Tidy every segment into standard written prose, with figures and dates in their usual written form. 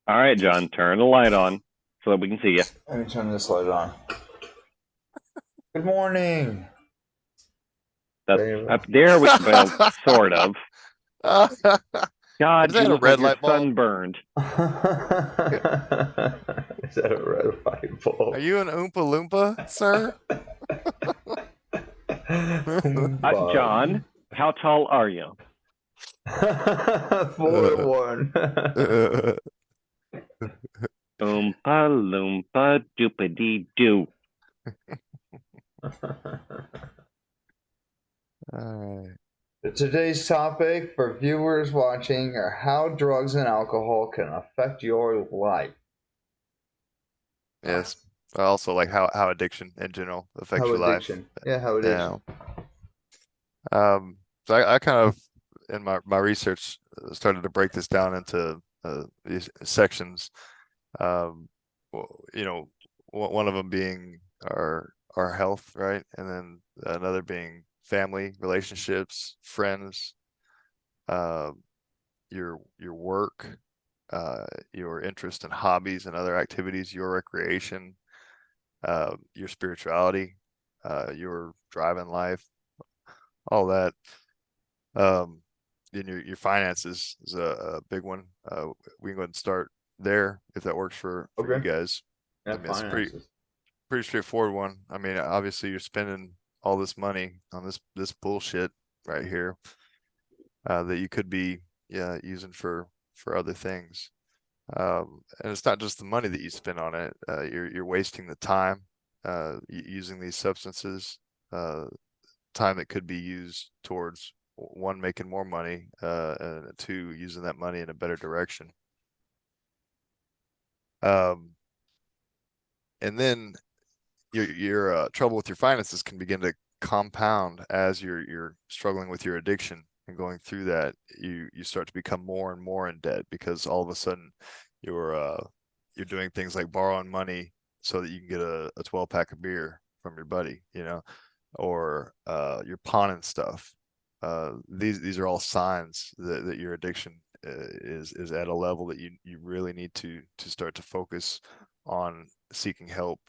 All right, John, turn the light on so that we can see you. Let me turn this light on. Good morning. That's There up there. Well, sort of. Is God, you that a look like red you're light bulb? sunburned. Is that a red light bulb? Are you an Oompa Loompa, sir? John, how tall are you? 4-1. Oompa loompa doopity doo. Alright. Today's topic for viewers watching are how drugs and alcohol can affect your life. Yes. Also, like how addiction in general affects How your life. addiction. Yeah, how addiction. So I kind of in my research started to break this down into these sections. You know, one of them being our health, right? And then another being family, relationships, friends, your work, your interest in hobbies and other activities, your recreation, your spirituality, your drive in life, all that. And your finances is a big one. We can go ahead and start there if that works for you Okay. guys. Yeah, I mean, it's finances. pretty straightforward one. I mean, obviously you're spending all this money on this bullshit right here that you could be using for other things. And it's not just the money that you spend on it. You're wasting the time using these substances. Time that could be used towards one, making more money, and two, using that money in a better direction. And then your trouble with your finances can begin to compound as you're struggling with your addiction and going through that. You start to become more and more in debt because all of a sudden you're doing things like borrowing money so that you can get a 12-pack of beer from your buddy, or you're pawning stuff. These are all signs that your addiction is at a level that you really need to start to focus on seeking help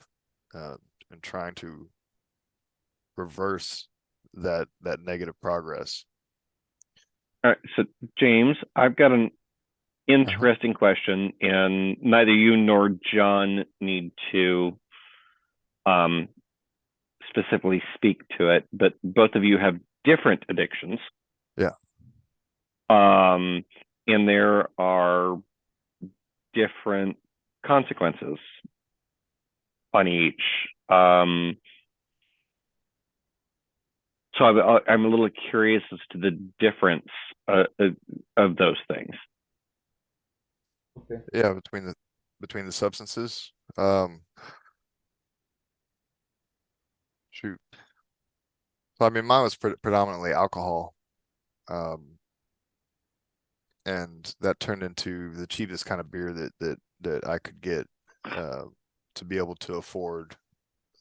and trying to reverse that negative progress. All right, so James, I've got an interesting question, and neither you nor John need to specifically speak to it, but both of you have different addictions. Yeah. And there are different consequences on each. So I'm a little curious as to the difference of those things. Okay. Yeah, between the substances. Shoot. So I mean, mine was predominantly alcohol, and that turned into the cheapest kind of beer that I could get to be able to afford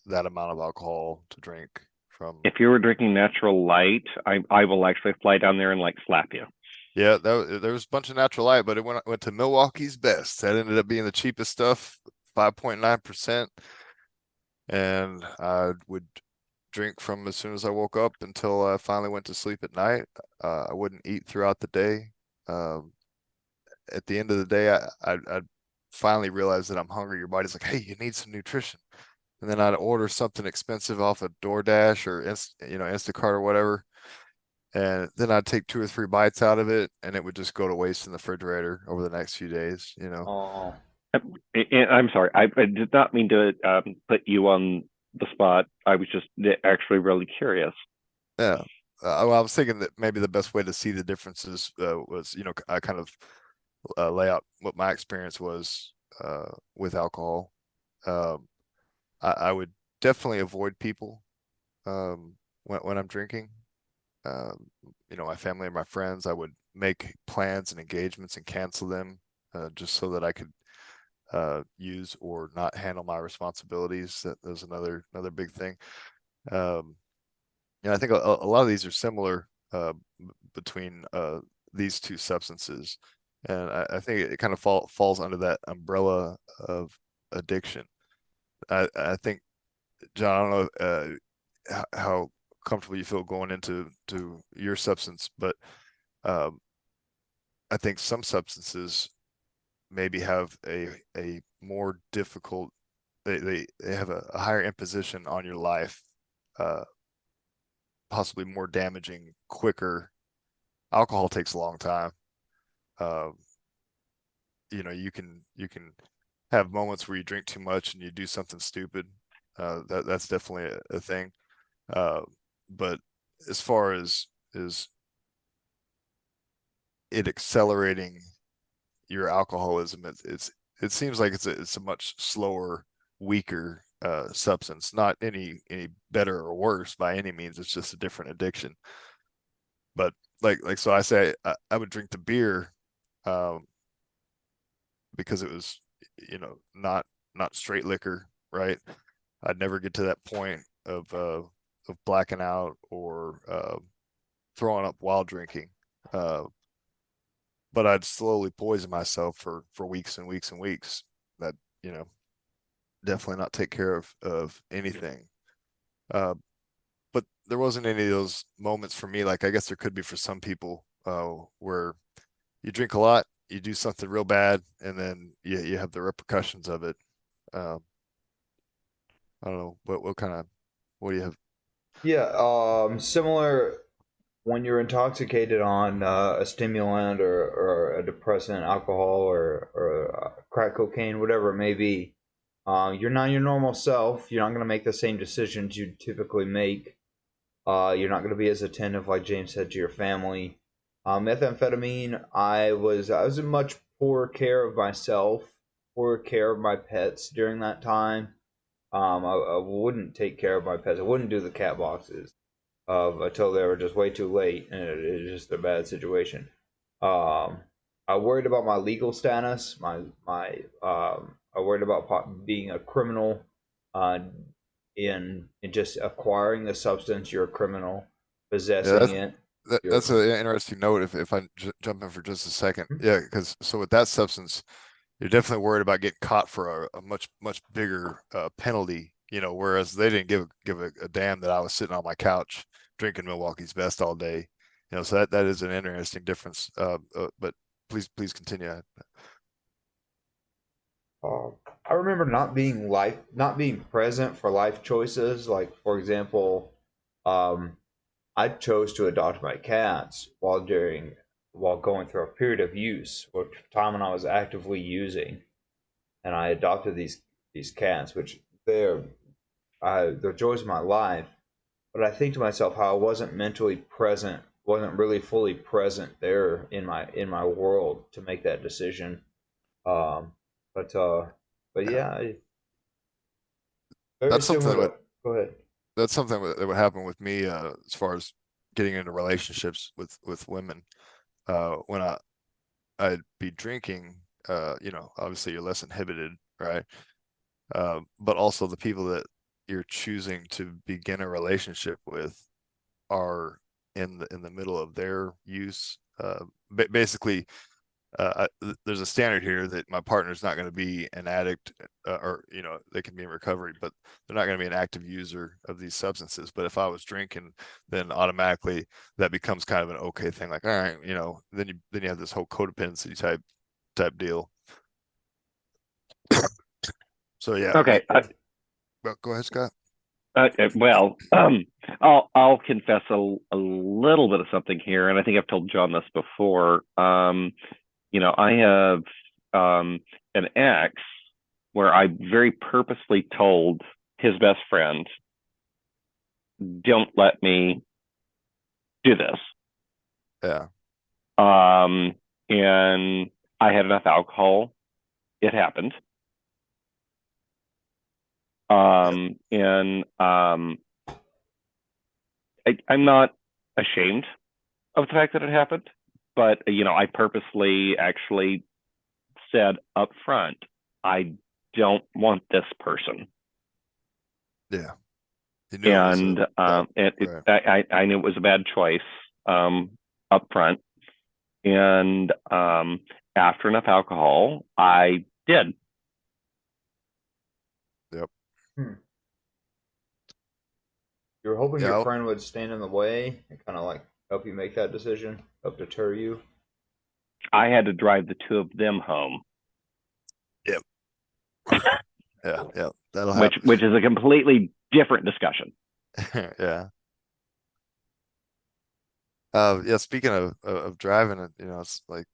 that amount of alcohol to drink from. If you were drinking Natural Light, I will actually fly down there and like slap you. Yeah, there was a bunch of Natural Light, but it went to Milwaukee's Best. That ended up being the cheapest stuff, 5.9%. And I would drink from as soon as I woke up until I finally went to sleep at night. I wouldn't eat throughout the day. At the end of the day, I finally realized that I'm hungry. Your body's like, hey, you need some nutrition. And then I'd order something expensive off of DoorDash or Instacart or whatever. And then I'd take 2 or 3 bites out of it, and it would just go to waste in the refrigerator over the next few days. Oh. I'm sorry. I did not mean to put you on the spot. I was just actually really curious. Yeah. Well, I was thinking that maybe the best way to see the differences was, I kind of lay out what my experience was with alcohol. I would definitely avoid people when I'm drinking. My family and my friends, I would make plans and engagements and cancel them just so that I could use or not handle my responsibilities. That was another big thing. I think a lot of these are similar between these two substances. And I think it kind of falls under that umbrella of addiction. I think, John, I don't know how comfortable you feel going into your substance, but I think some substances maybe have a more difficult, they have a higher imposition on your life, possibly more damaging, quicker. Alcohol takes a long time. Uh, you know, you can have moments where you drink too much and you do something stupid. That's definitely a thing. But as far as it accelerating your alcoholism, it seems like it's a much slower, weaker substance. Not any better or worse by any means. It's just a different addiction. But so I say I would drink the beer because it was, you know, not straight liquor, right? I'd never get to that point of blacking out or throwing up while drinking. But I'd slowly poison myself for weeks and weeks and weeks. That, you know, definitely not take care of anything. But there wasn't any of those moments for me. Like I guess there could be for some people where you drink a lot, you do something real bad, and then you have the repercussions of it. I don't know what do you have? Yeah, similar when you're intoxicated on a stimulant or a depressant, alcohol or crack cocaine, whatever it may be. You're not your normal self. You're not going to make the same decisions you typically make. You're not going to be as attentive, like James said, to your family. Methamphetamine, I was in much poorer care of myself, poorer care of my pets during that time. I wouldn't take care of my pets. I wouldn't do the cat boxes until they were just way too late, and it was just a bad situation. I worried about my legal status. I worried about being a criminal. Uh, in just acquiring the substance, you're a criminal. Yeah, Possessing it, that's you're. an interesting note. If I jump in for just a second, yeah, because so with that substance, you're definitely worried about getting caught for a much bigger penalty. You know, whereas they didn't give a damn that I was sitting on my couch drinking Milwaukee's Best all day. You know, so that is an interesting difference. But please continue. Uh, I remember not being present for life choices. Like for example, um, I chose to adopt my cats while going through a period of use, or time when I was actively using, and I adopted these cats, which they're joys of my life. But I think to myself how I wasn't mentally present, wasn't really fully present there in my world to make that decision. Um, but uh, but Yeah, yeah, very that's something similar that would to. Go ahead. that would happen with me as far as getting into relationships with women. When I'd be drinking, you know, obviously you're less inhibited, right? But also the people that you're choosing to begin a relationship with are in the middle of their use. Basically, there's a standard here that my partner's not going to be an addict, or you know, they can be in recovery, but they're not going to be an active user of these substances. But if I was drinking, then automatically that becomes kind of an okay thing. Like, all right, you know, then you have this whole codependency type deal. So yeah, Okay. well, go ahead, Scott. Well, I'll confess a little bit of something here, and I think I've told John this before. You know, I have an ex where I very purposely told his best friend, "Don't let me do this." Yeah, And I had enough alcohol. It happened. yeah, And I'm not ashamed of the fact that it happened, but you know, I purposely actually said up front, I don't want this person. yeah. You knew it was a And bad, right. I knew it was a bad choice up front. And after enough alcohol, I did. Hmm. You were hoping Yeah. your friend would stand in the way and kind of like help you make that decision, help deter you. I had to drive the two of them home, Yep. Yeah. Yeah. That'll which happen. which is a completely different discussion. Yeah. Yeah. Speaking of driving, it's like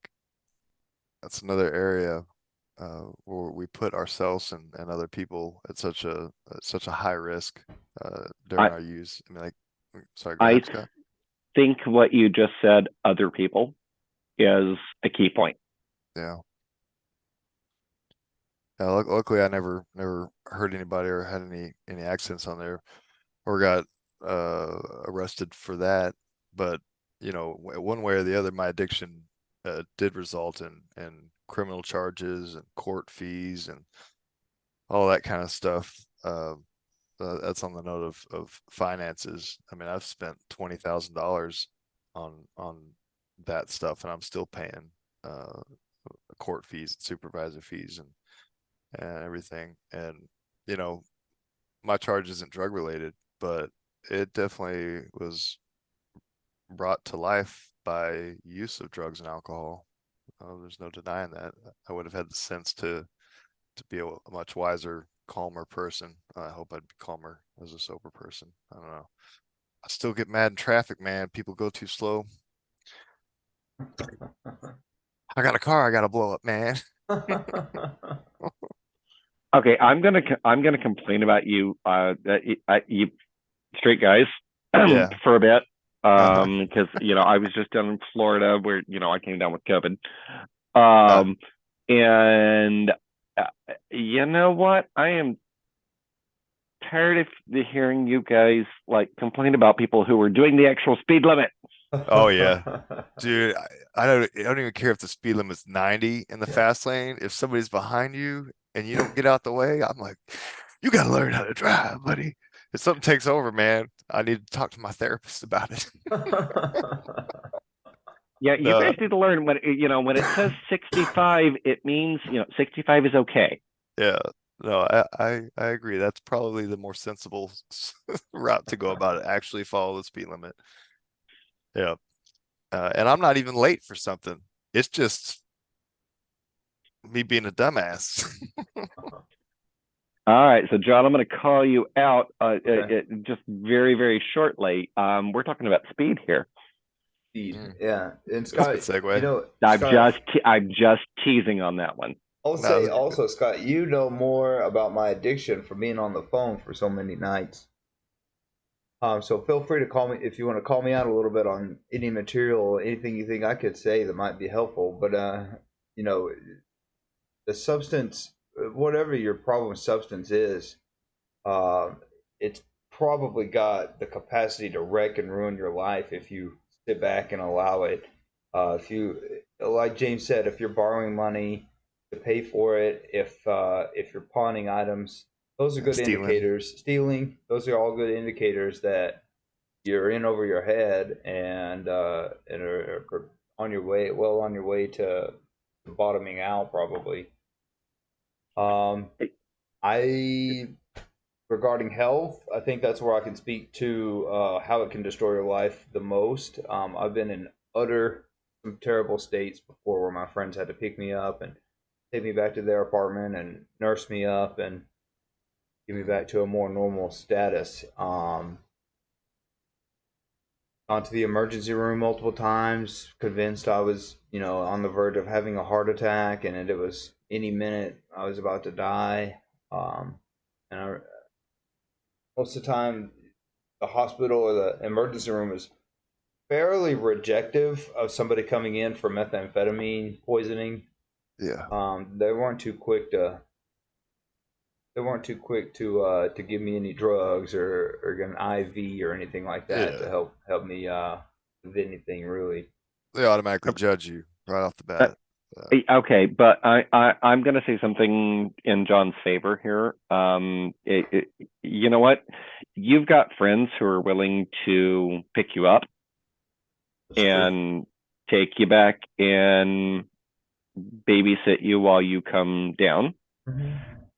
that's another area where we put ourselves and other people at such a high risk during I our use. I mean, like, sorry, go I ahead, Scott. think what you just said, other people, is a key point. Yeah. Yeah, luckily I never hurt anybody or had any accidents on there or got arrested for that. But one way or the other, my addiction did result in criminal charges and court fees and all that kind of stuff. That's on the note of finances. I mean, I've spent $20,000 on that stuff, and I'm still paying court fees and supervisor fees and everything. And you know, my charge isn't drug related, but it definitely was brought to life by use of drugs and alcohol. There's no denying that. I would have had the sense to be a much wiser, calmer person. I hope I'd be calmer as a sober person. I don't know. I still get mad in traffic, man. People go too slow. I got a car I gotta blow up, man. Okay, I'm gonna complain about you, you straight guys, Yeah. for a bit, Uh-huh. because I was just down in Florida where I came down with COVID, Uh, um, and you know what? I am tired of hearing you guys like complain about people who were doing the actual speed limit. oh yeah. Dude, I don't even care if the speed limit's 90 in the fast lane. If somebody's behind you and you don't get out the way, I'm like, you gotta learn how to drive, buddy. If something takes over, man, I need to talk to my therapist about it. Yeah, you Uh, guys need to learn when it says 65, it means 65 is okay. yeah, no, I agree. That's probably the more sensible route to go about it. Actually follow the speed limit. Yeah. And I'm not even late for something. It's just me being a dumbass. All right, so John, I'm going to call you out Okay. just very, very shortly. We're talking about speed here. Speed. Mm, Yeah. And that's a Scott, good segue. Scott, I'm just teasing on that one. I'll No, say that's good. also, Scott, you know more about my addiction from being on the phone for so many nights. So feel free to call me if you want to call me out a little bit on any material, anything you think I could say that might be helpful. But you know, the substance, whatever your problem substance is, uh, it's probably got the capacity to wreck and ruin your life if you sit back and allow it. If you, like James said, if you're borrowing money to pay for it, if you're pawning items, those are good Stealing. indicators. Stealing, those are all good indicators that you're in over your head and are on your way, well on your way to bottoming out probably. Um, I regarding health, I think that's where I can speak to how it can destroy your life the most. I've been in utter some terrible states before where my friends had to pick me up and take me back to their apartment and nurse me up and get me Mm, back to a more normal status. Gone to the emergency room multiple times, convinced I was, on the verge of having a heart attack, and it was any minute I was about to die. And most of the time, the hospital or the emergency room is fairly rejective of somebody coming in for methamphetamine poisoning. yeah. They weren't too quick to give me any drugs or an IV or anything like that to Yeah. help me with anything really. They automatically judge you right off the Uh, bat. Uh, okay, but I'm going to say something in John's favor here. You know what? You've got friends who are willing to pick you up That's true. and take you back and babysit you while you come down.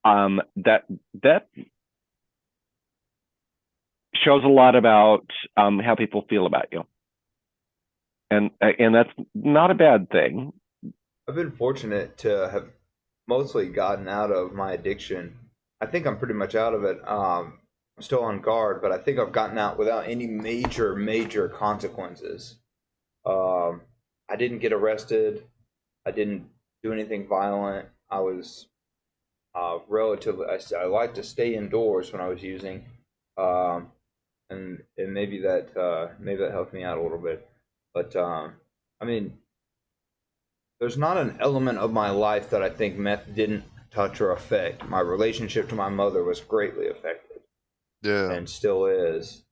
That shows a lot about how people feel about you, and that's not a bad thing. I've been fortunate to have mostly gotten out of my addiction. I think I'm pretty much out of it. I'm still on guard, but I think I've gotten out without any major consequences. I didn't get arrested. I didn't do anything violent. I was relatively. I like to stay indoors when I was using, and maybe that helped me out a little bit. But I mean, there's not an element of my life that I think meth didn't touch or affect. My relationship to my mother was greatly affected, Yeah. and still is.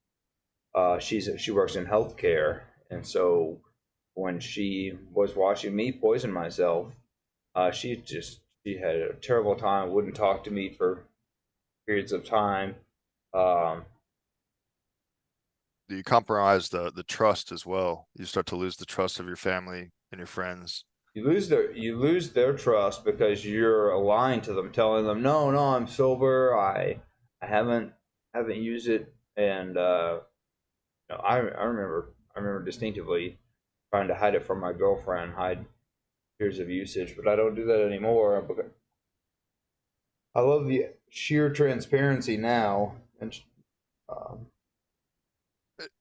She works in healthcare, and so when she was watching me poison myself, she had a terrible time. Wouldn't talk to me for periods of time. Um, You compromise the trust as well. You start to lose the trust of your family and your friends. you lose their trust because you're lying to them, telling them, no, I'm sober. I haven't used it, and I remember distinctively trying to hide it from my girlfriend, hide years of usage, but I don't do that anymore because I love the sheer transparency now. And um,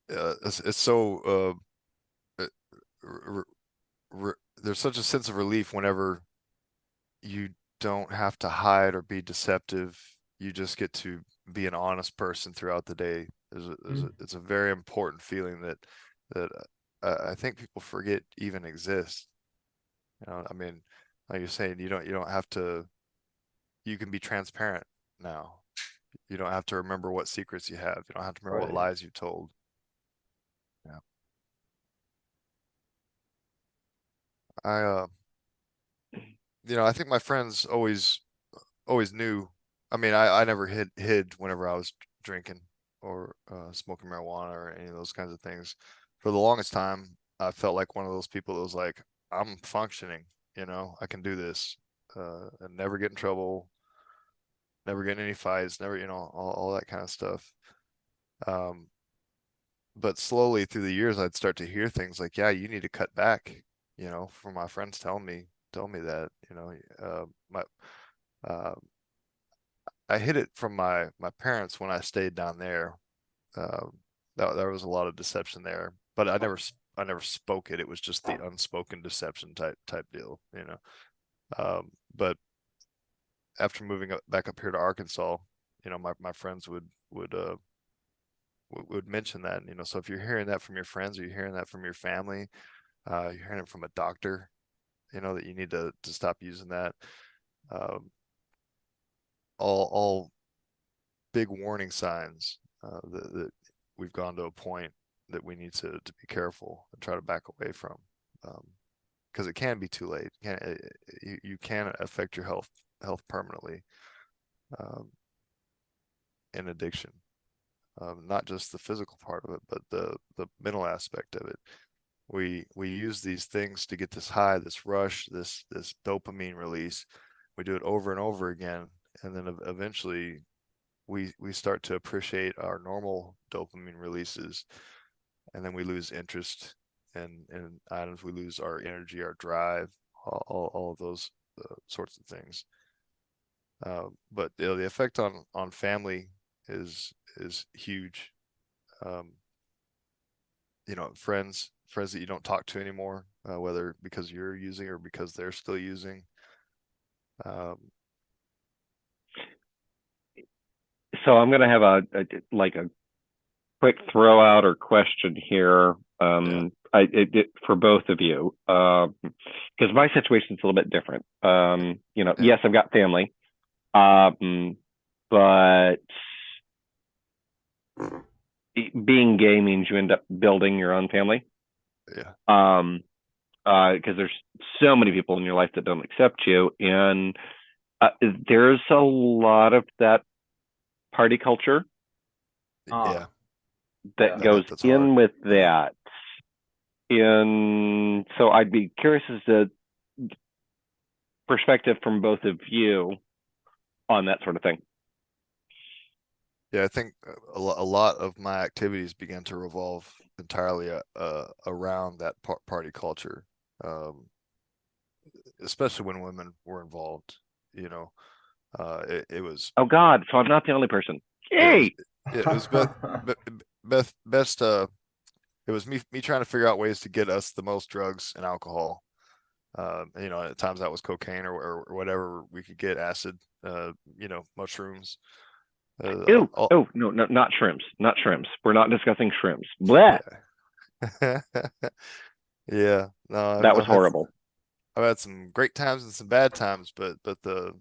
It's so there's such a sense of relief whenever you don't have to hide or be deceptive. You just get to be an honest person throughout the day. It's a very important feeling that I think people forget even exists. You know, I mean, like you're saying, you don't have to. You can be transparent now. You don't have to remember what secrets you have. You don't have to remember what right. lies you told. Yeah. I I think my friends always knew. I mean, I never hid whenever I was drinking or smoking marijuana or any of those kinds of things. For the longest time, I felt like one of those people that was like, I'm functioning, I can do this, and never get in trouble, never get in any fights, never, all that kind of stuff. Um, but slowly through the years, I'd start to hear things like, yeah, you need to cut back, from my friends telling me that, my, uh, I hid it from my parents when I stayed down there. There was a lot of deception there, but I never spoke it. It was just the unspoken deception type deal, but after moving back up here to Arkansas, my friends would mention that, so if you're hearing that from your friends or you're hearing that from your family, you're hearing it from a doctor, that you need to stop using that. All big warning signs that we've gone to a point that we need to be careful and try to back away from, because it can be too late. You can affect your health permanently in addiction. Not just the physical part of it, but the mental aspect of it. We use these things to get this high, this rush, this dopamine release. We do it over and over again, and then eventually we start to appreciate our normal dopamine releases, and then we lose interest in items. We lose our energy, our drive, all of those sorts of things. But the effect on family is huge. Friends that you don't talk to anymore, whether because you're using or because they're still using. So I'm going to have a quick throw out or question here. Yeah. For both of you, because my situation's a little bit different. Yeah. Yes, I've got family, but being gay means you end up building your own family. Yeah. Because there's so many people in your life that don't accept you, and there's a lot of that party culture Yeah. that goes that's in hard. with that. And so I'd be curious as to perspective from both of you on that sort of thing. Yeah, I think a lot of my activities began to revolve entirely around that party culture, especially when women were involved. You know, it was Oh God, so I'm not the only person. it was Yay! it was best it was me trying to figure out ways to get us the most drugs and alcohol. You know, at times that was cocaine or whatever we could get, acid, you know, mushrooms. Ew. Oh, no, not shrooms. Not shrooms. We're not discussing shrooms. Bleh. Yeah. Yeah. No, That was horrible. I've had some great times and some bad times, but the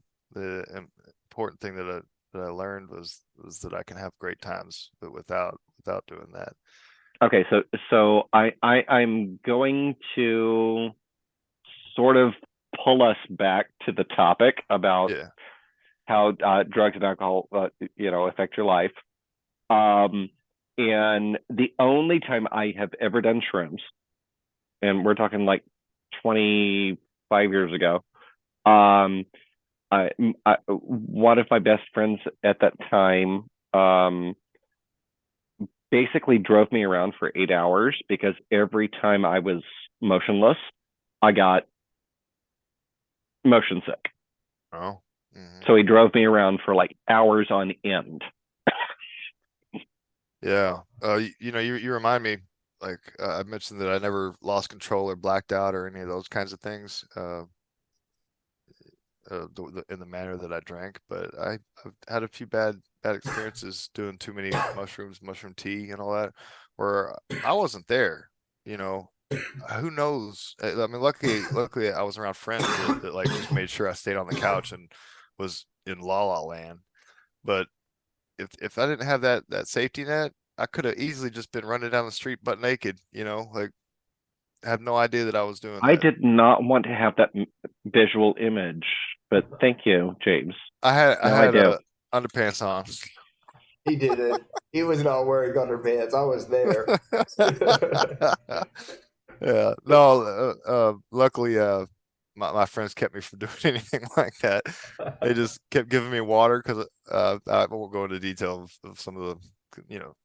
important thing that I learned was that I can have great times, but without doing that. Okay, so I'm going to sort of pull us back to the topic about Yeah. how drugs and alcohol, you know, affect your life. And the only time I have ever done shrooms, and we're talking like 25 years ago, one of my best friends at that time basically drove me around for 8 hours because every time I was motionless, I got motion sick. Oh. Mm-hmm. So he drove me around for like hours on end. Yeah. You know, you remind me, like I mentioned that I never lost control or blacked out or any of those kinds of things. In the manner that I drank, but I've had a few bad experiences doing too many mushrooms, mushroom tea, and all that, where I wasn't there. You know, who knows? I mean, luckily, I was around friends that like just made sure I stayed on the couch and was in la la land. But if I didn't have that safety net, I could have easily just been running down the street butt naked. You know, like had no idea that I was doing I that. did not want to have that visual image, but thank you, James. I Now I had do. underpants on. He did it. He was not wearing underpants. I was there. Yeah, no, luckily, my friends kept me from doing anything like that. They just kept giving me water because I won't go into detail of some of the, you know,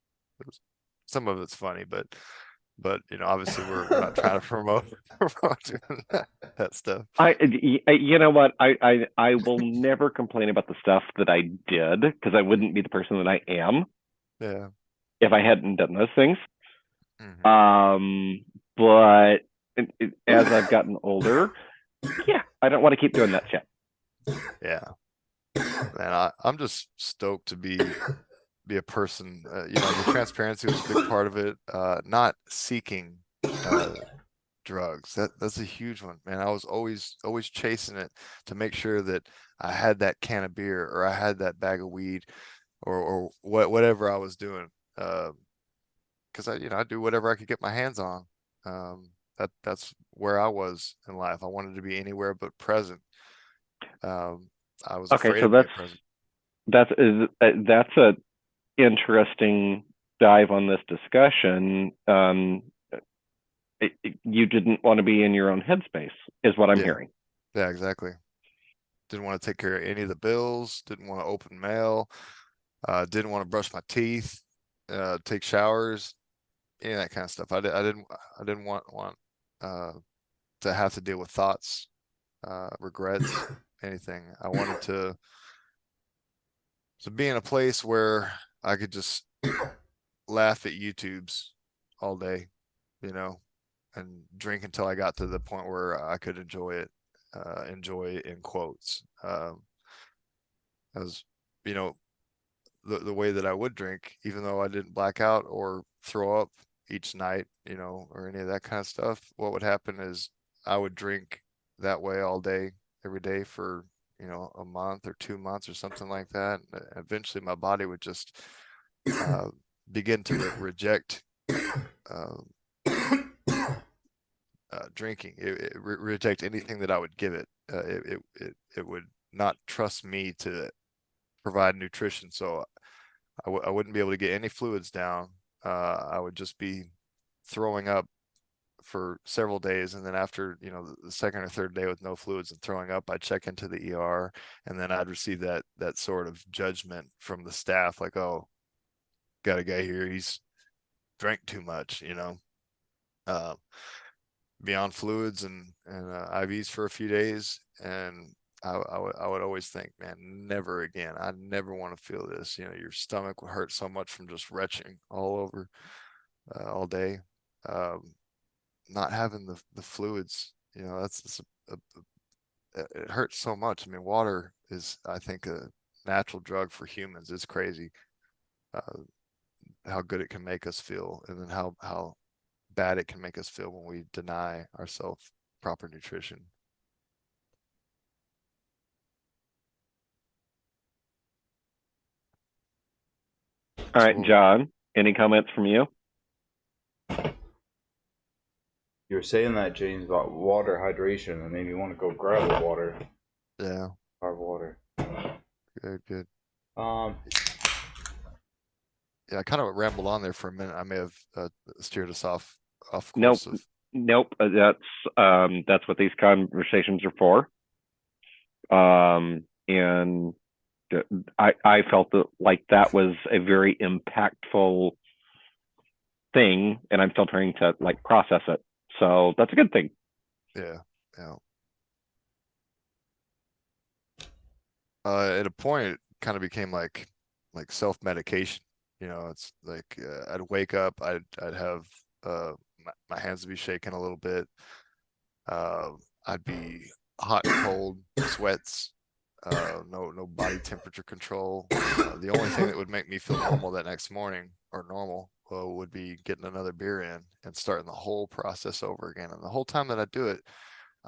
some of it's funny, but you know, obviously we're not trying to promote, promote doing that stuff. You know what? I will never complain about the stuff that I did because I wouldn't be the person that I am Yeah. if I hadn't done those things. Hmm. But as I've gotten older, yeah, I don't want to keep doing that shit. Yeah. Man, I'm just stoked to be a person. You know, the transparency was a big part of it. Not seeking drugs. That's a huge one, man. I was always chasing it to make sure that I had that can of beer or I had that bag of weed or whatever I was doing. Because I do whatever I could get my hands on. That's where I was in life. I wanted to be anywhere but present. I was Okay, afraid so of being present. that's a interesting dive on this discussion. You didn't want to be in your own headspace, is what I'm Yeah, hearing. yeah, exactly. Didn't want to take care of any of the bills. Didn't want to open mail. Didn't want to brush my teeth. Take showers. Any of that kind of stuff. I didn't want to have to deal with thoughts, regrets, anything. I wanted to be in a place where I could just laugh at YouTubes all day, you know, and drink until I got to the point where I could enjoy it, enjoy in quotes. As you know, the way that I would drink, even though I didn't black out or throw up each night, you know, or any of that kind of stuff, what would happen is I would drink that way all day, every day for, you know, a month or 2 months or something like that. And eventually my body would just begin to reject uh, drinking. It reject anything that I would give it. It would not trust me to provide nutrition. So I wouldn't be able to get any fluids down. I would just be throwing up for several days. And then after, you know, the second or third day with no fluids and throwing up, I'd check into the ER, and then I'd receive that sort of judgment from the staff, like, oh, got a guy here, he's drank too much, you know, beyond fluids and IVs for a few days. And I would always think, man, never again. I never want to feel this. You know, your stomach will hurt so much from just retching all over all day. Not having the fluids, you know, it hurts so much. I mean, water is, I think, a natural drug for humans. It's crazy how good it can make us feel, and then how bad it can make us feel when we deny ourselves proper nutrition. All right, So, John, any comments from you? You were saying that, James, about water hydration, and made me want to go grab the water. yeah, Hard water. good. Um, Yeah, I kind of rambled on there for a minute. I may have steered us off Nope. course of. Nope. That's what these conversations are for. And I felt like that was a very impactful thing, and I'm still trying to like process it. So that's a good thing. Yeah. At a point, it kind of became like self-medication. You know, it's like I'd wake up, I'd have my hands would be shaking a little bit. I'd be hot and cold, sweats, no body temperature control. The only thing that would make me feel normal that next morning, or normal, would be getting another beer in and starting the whole process over again. And the whole time that I do it,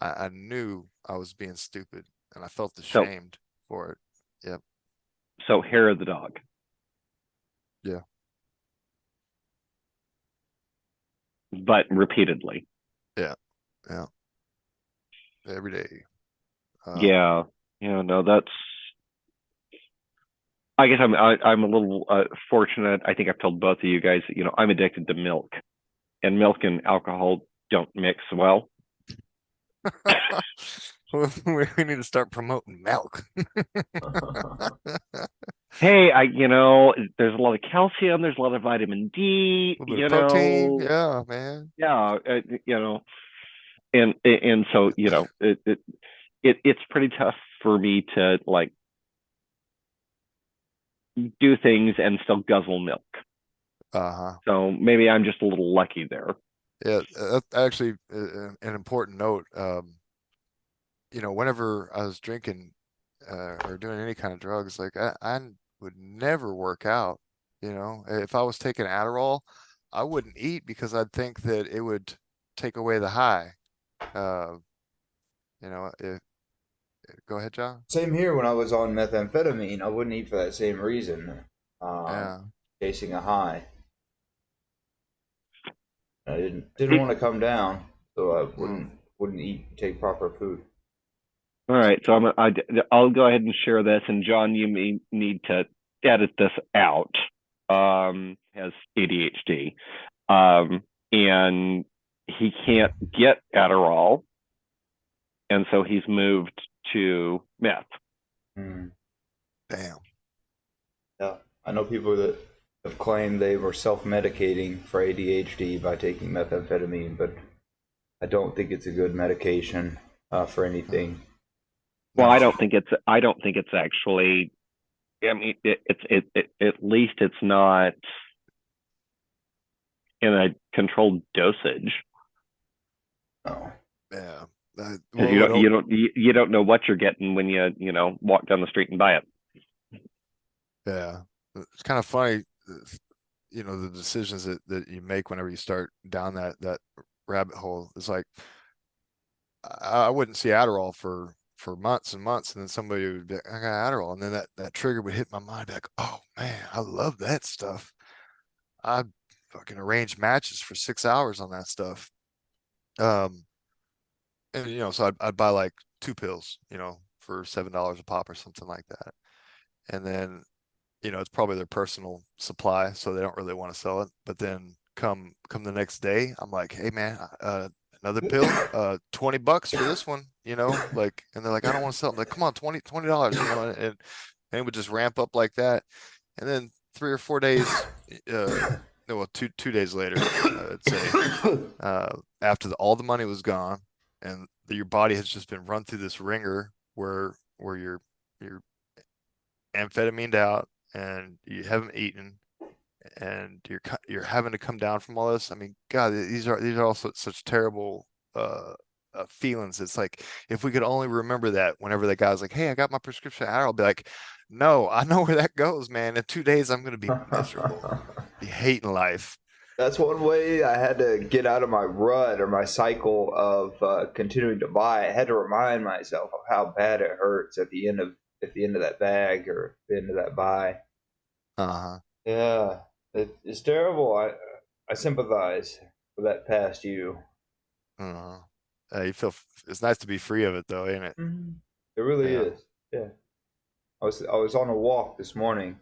I knew I was being stupid, and I felt ashamed for it. Yep. So hair of the dog. Yeah. But repeatedly. Yeah. Every day. Yeah. No, that's. I guess I'm a little fortunate. I think I've told both of you guys, I'm addicted to milk, and milk and alcohol don't mix well. We need to start promoting milk. Hey, there's a lot of calcium, there's a lot of vitamin D, A little bit of protein. Yeah, man. Yeah, and so it's pretty tough for me to like do things and still guzzle milk. So maybe I'm just a little lucky there. Yeah, that's actually an important note. Whenever I was drinking or doing any kind of drugs, like I would never work out. If I was taking Adderall, I wouldn't eat because I'd think that it would take away the high. Go ahead, John. Same here. When I was on methamphetamine, I wouldn't eat for that same reason. Chasing a high. I didn't want to come down, so I wouldn't eat, take proper food. All right, so I'll go ahead and share this, and John, you may need to edit this out. Has ADHD, and he can't get Adderall, and so he's moved to meth. Damn. Yeah, I know people that have claimed they were self-medicating for ADHD by taking methamphetamine, but I don't think it's a good medication for anything. Well, I don't think it's actually. I mean, at least it's not in a controlled dosage. Oh. Yeah. You don't know what you're getting when you walk down the street and buy it. Yeah, it's kind of funny, the decisions that you make whenever you start down that rabbit hole. It's like I wouldn't see Adderall for months and months, and then somebody would be like, I got Adderall, and then that trigger would hit my mind, like, oh man, I love that stuff. I fucking arrange matches for 6 hours on that stuff. And so I'd buy like 2 pills, for $7 a pop or something like that. And then, it's probably their personal supply, so they don't really want to sell it. But then come the next day, I'm like, hey man, another pill, $20 for this one, like, and they're like, I don't want to sell. I'm like, come on, $20, and it would just ramp up like that. And then 3 or 4 days, no, well, two days later, I'd say, after all the money was gone and your body has just been run through this ringer where you're amphetamine out and you haven't eaten and you're having to come down from all this. I mean, God, these are also such terrible feelings. It's like, if we could only remember that whenever the guy's like, hey, I got my prescription Adderall, I'll be like, no, I know where that goes, man. In 2 days, I'm going to be miserable, be hating life. That's one way I had to get out of my rut or my cycle of continuing to buy. I had to remind myself of how bad it hurts at the end of that bag or the end of that buy. Yeah, it's terrible. I sympathize with that past you. You feel it's nice to be free of it, though, ain't it? It really is. Yeah. I was on a walk this morning,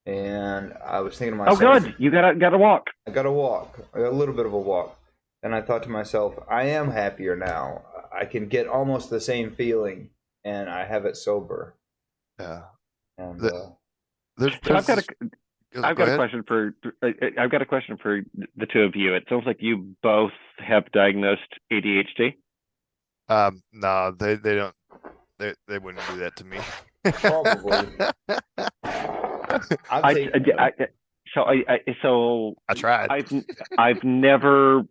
and I was thinking to myself, oh, good, you gotta walk. I got to walk, a little bit of a walk, and I thought to myself, I am happier now. I can get almost the same feeling, and I have it sober. Yeah. And so I've got a question for the two of you. It sounds like you both have diagnosed ADHD. No, they don't. They wouldn't do that to me. Probably. I tried. I've never.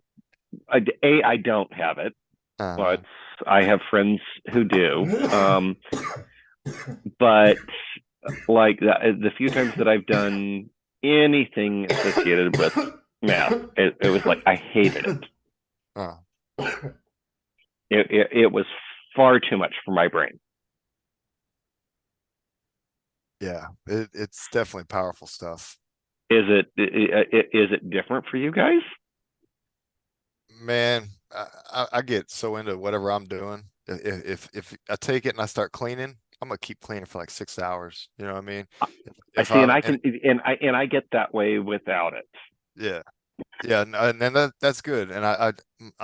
I don't have it, but I have friends who do. But like the few times that I've done anything associated with math, it was like I hated it. It was far too much for my brain. Yeah, it's definitely powerful stuff. Is it different for you guys? Man, I get so into whatever I'm doing. If I take it and I start cleaning, I'm gonna keep cleaning for like 6 hours. You know what I mean? I see, and I get that way without it. Yeah, and that's good. And I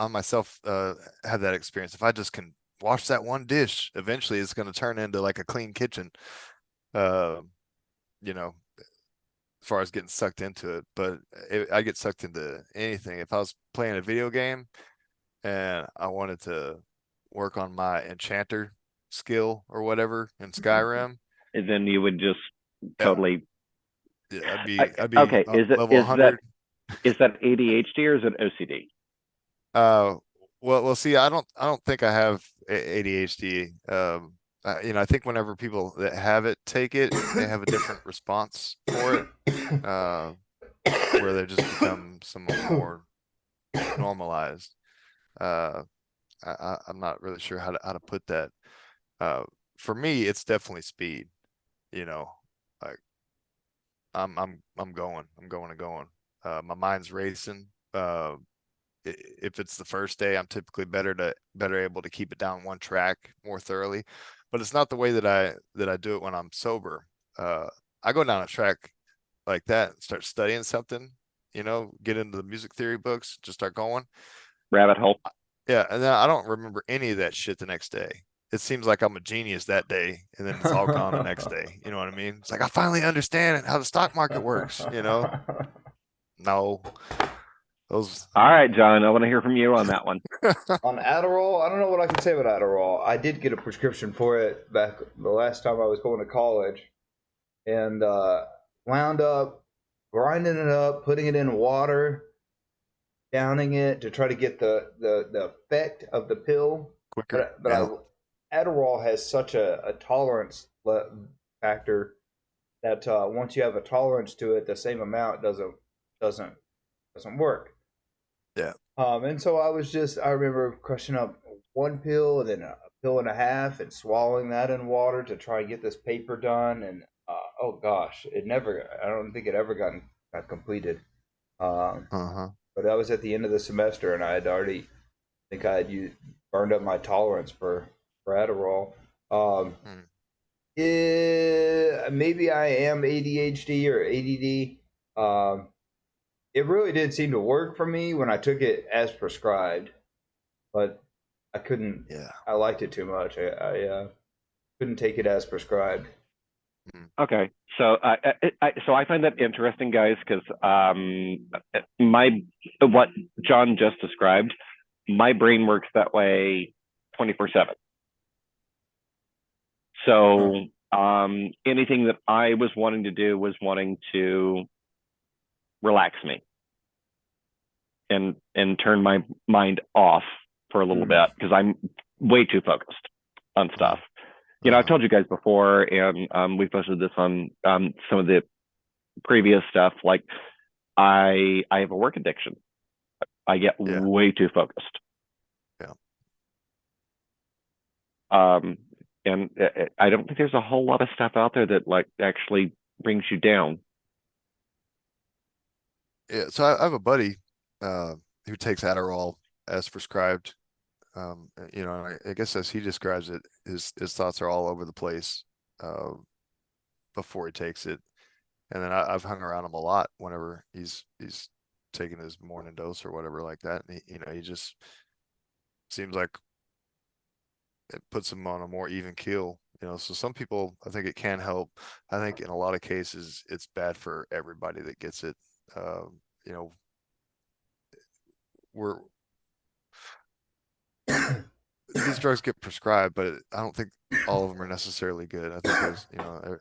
myself have that experience. If I just can wash that one dish, eventually it's going to turn into like a clean kitchen. As far as getting sucked into it, but I get sucked into anything. If I was playing a video game and I wanted to work on my enchanter skill or whatever in Skyrim, and then you would just totally. Yeah, I'd be okay. level 100. Is that ADHD or is it OCD? Well, see, I don't think I have ADHD. I think whenever people that have it take it, they have a different response for it, where they just become somewhat more normalized. I'm not really sure how to put that. For me, it's definitely speed. Like I'm going. My mind's racing. If it's the first day, I'm typically better able to keep it down one track more thoroughly. But it's not the way that I do it when I'm sober. I go down a track like that and start studying something, get into the music theory books, just start going. Rabbit hole. Yeah, and then I don't remember any of that shit the next day. It seems like I'm a genius that day, and then it's all gone the next day. You know what I mean? It's like I finally understand how the stock market works. No. All right, John, I want to hear from you on that one. On Adderall, I don't know what I can say about Adderall. I did get a prescription for it back the last time I was going to college, and wound up grinding it up, putting it in water, downing it to try to get the effect of the pill quicker. But Adderall has such a tolerance factor that once you have a tolerance to it, the same amount doesn't work. Yeah. And so I remember crushing up one pill and then a pill and a half and swallowing that in water to try and get this paper done. And oh gosh, I don't think it ever got completed. But that was at the end of the semester, and I had burned up my tolerance for Adderall. Maybe I am ADHD or ADD. it really did seem to work for me when I took it as prescribed, but I couldn't. Yeah. I liked it too much. I couldn't take it as prescribed. Mm. Okay, so I find that interesting, guys, because my what John just described, my brain works that way 24/7. So anything that I was wanting to do was wanting to relax me and turn my mind off for a little bit because I'm way too focused on stuff. You know, I've told you guys before, and we've posted this on some of the previous stuff. Like, I have a work addiction. I get Yeah. way too focused. Yeah. And I don't think there's a whole lot of stuff out there that like actually brings you down. Yeah. So I have a buddy who takes Adderall as prescribed. You know, I guess as he describes it, his thoughts are all over the place uh, before he takes it. And then I've hung around him a lot whenever he's taking his morning dose or whatever like that. And he, you know, he just seems like it puts him on a more even keel. You know, so some people, I think it can help. I think in a lot of cases, it's bad for everybody that gets it. You know, we're these drugs get prescribed, but I don't think all of them are necessarily good. I think there's, you know,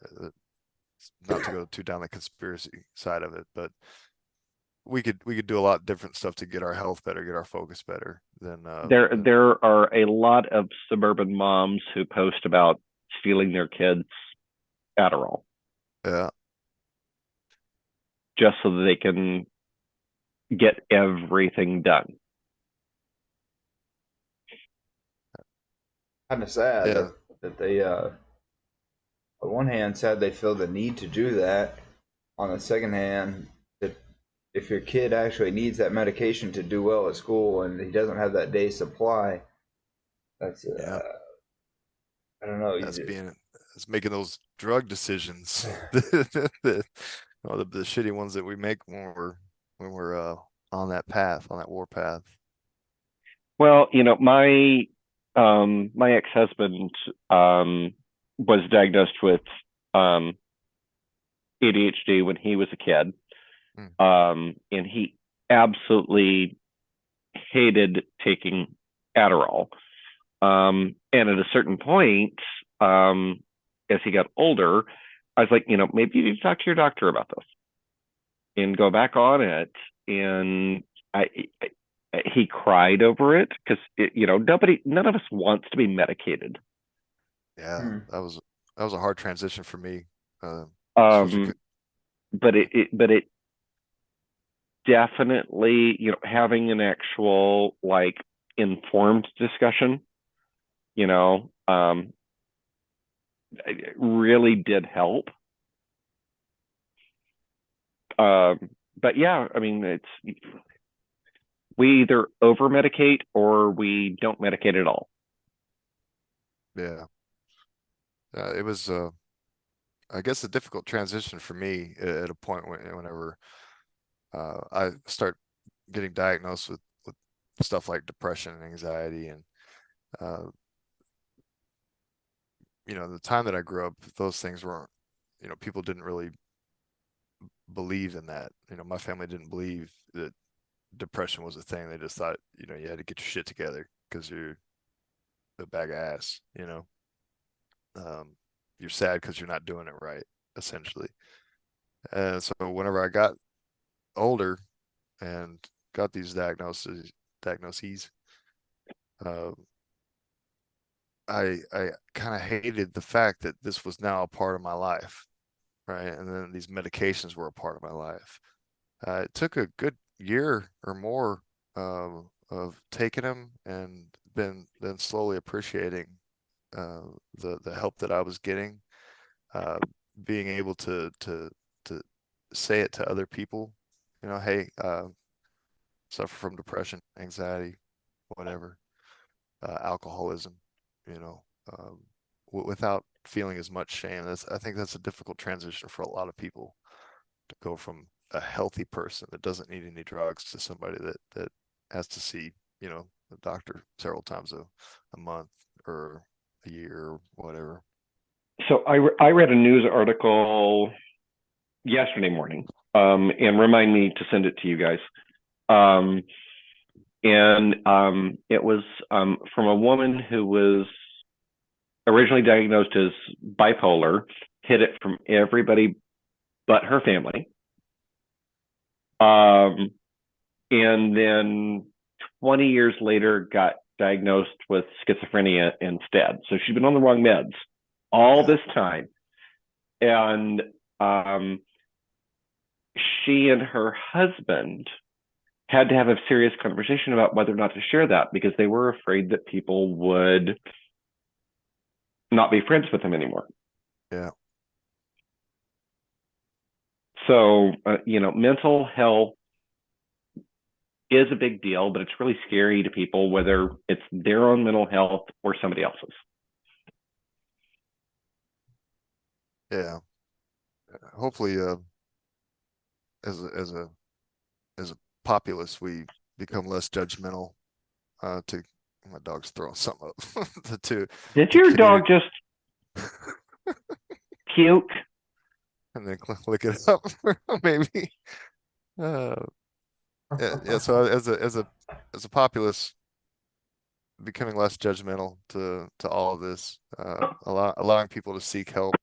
not to go too down the conspiracy side of it, but we could do a lot of different stuff to get our health better, get our focus better than There are a lot of suburban moms who post about stealing their kids Adderall yeah. just so that they can get everything done. Kind of sad Yeah. that they, on one hand, sad they feel the need to do that. On the second hand, that if your kid actually needs that medication to do well at school and he doesn't have that day's supply, that's Yeah. I don't know. It's making those drug decisions. the, the shitty ones that we make when we're on that path, on that war path. Well, you know, my ex-husband was diagnosed with ADHD when he was a kid. And he absolutely hated taking Adderall. And at a certain point, as he got older, I was like, you know, maybe you need to talk to your doctor about this and go back on it. And he cried over it because, you know, none of us wants to be medicated. Yeah, that was a hard transition for me. But it definitely, you know, having an actual like informed discussion, you know, it really did help. But yeah, I mean, we either over medicate or we don't medicate at all. Yeah, it was I guess a difficult transition for me at a point whenever I start getting diagnosed with stuff like depression and anxiety and you know, the time that I grew up, those things weren't, you know, people didn't really believe in that. You know, my family didn't believe that depression was a thing. They just thought, you know, you had to get your shit together because you're a bag of ass, you know. You're sad because you're not doing it right, essentially. And so whenever I got older and got these diagnoses, uh, I kind of hated the fact that this was now a part of my life, right? And then these medications were a part of my life. It took a good year or more of taking them and then slowly appreciating the help that I was getting, being able to say it to other people, you know, hey, suffer from depression, anxiety, whatever, alcoholism, you know, without feeling as much shame. I think that's a difficult transition for a lot of people to go from a healthy person that doesn't need any drugs to somebody that has to see, you know, the doctor several times a month or a year or whatever. So I read a news article yesterday morning, and remind me to send it to you guys. It was from a woman who was originally diagnosed as bipolar, hid it from everybody but her family. And then 20 years later got diagnosed with schizophrenia instead. So she'd been on the wrong meds all this time. And she and her husband had to have a serious conversation about whether or not to share that, because they were afraid that people would not be friends with him anymore. Yeah. So, mental health is a big deal, but it's really scary to people, whether it's their own mental health or somebody else's. Yeah. Hopefully, as a populace, we become less judgmental. To my dog's throwing something up. Did your dog just puke? And then look it up, maybe. Yeah. So as a populace, becoming less judgmental to all of this, allowing people to seek help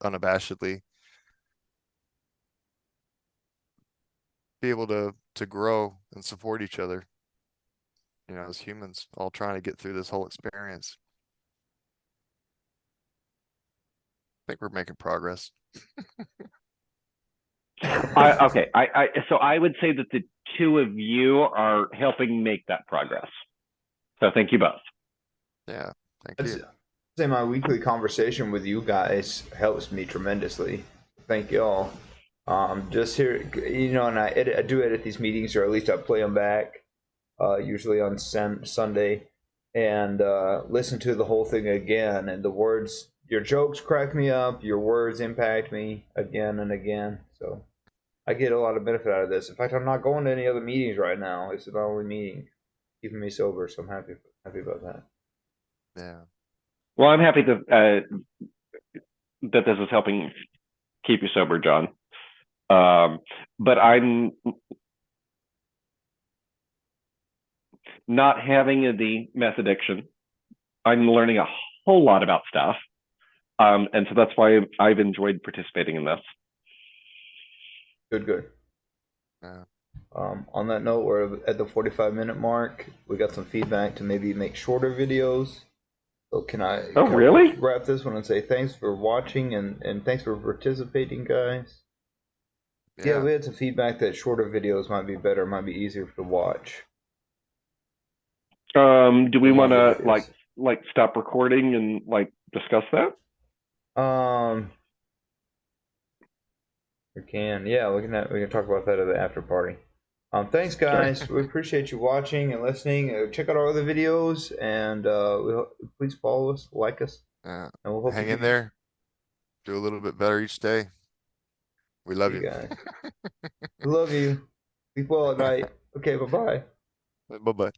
unabashedly, be able to grow and support each other, you know, as humans, all trying to get through this whole experience. I think we're making progress. So I would say that the two of you are helping make that progress. So thank you both. Yeah, thank you. Say my weekly conversation with you guys helps me tremendously. Thank you all. Just here, you know, and I do edit these meetings, or at least I play them back, usually on Sunday, and listen to the whole thing again. And the words, your jokes crack me up, your words impact me again and again. So I get a lot of benefit out of this. In fact, I'm not going to any other meetings right now. It's the only meeting keeping me sober, so I'm happy about that. Yeah. Well, I'm happy that this is helping keep you sober, John. But I'm not having the meth addiction. I'm learning a whole lot about stuff. And so that's why I've enjoyed participating in this. Good. Yeah. On that note, we're at the 45-minute mark. We got some feedback to maybe make shorter videos. So can I really wrap this one and say thanks for watching and thanks for participating, guys. Yeah, we had some feedback that shorter videos might be better, might be easier to watch. Do we want to like stop recording and like discuss that? We can. Yeah, we can talk about that at the after party. Thanks, guys. We appreciate you watching and listening. Check out our other videos, and please follow us, like us. And we'll hang in there. Do a little bit better each day. We love you. Guys. We love you. Sleep well at night. Okay, bye-bye. Bye-bye.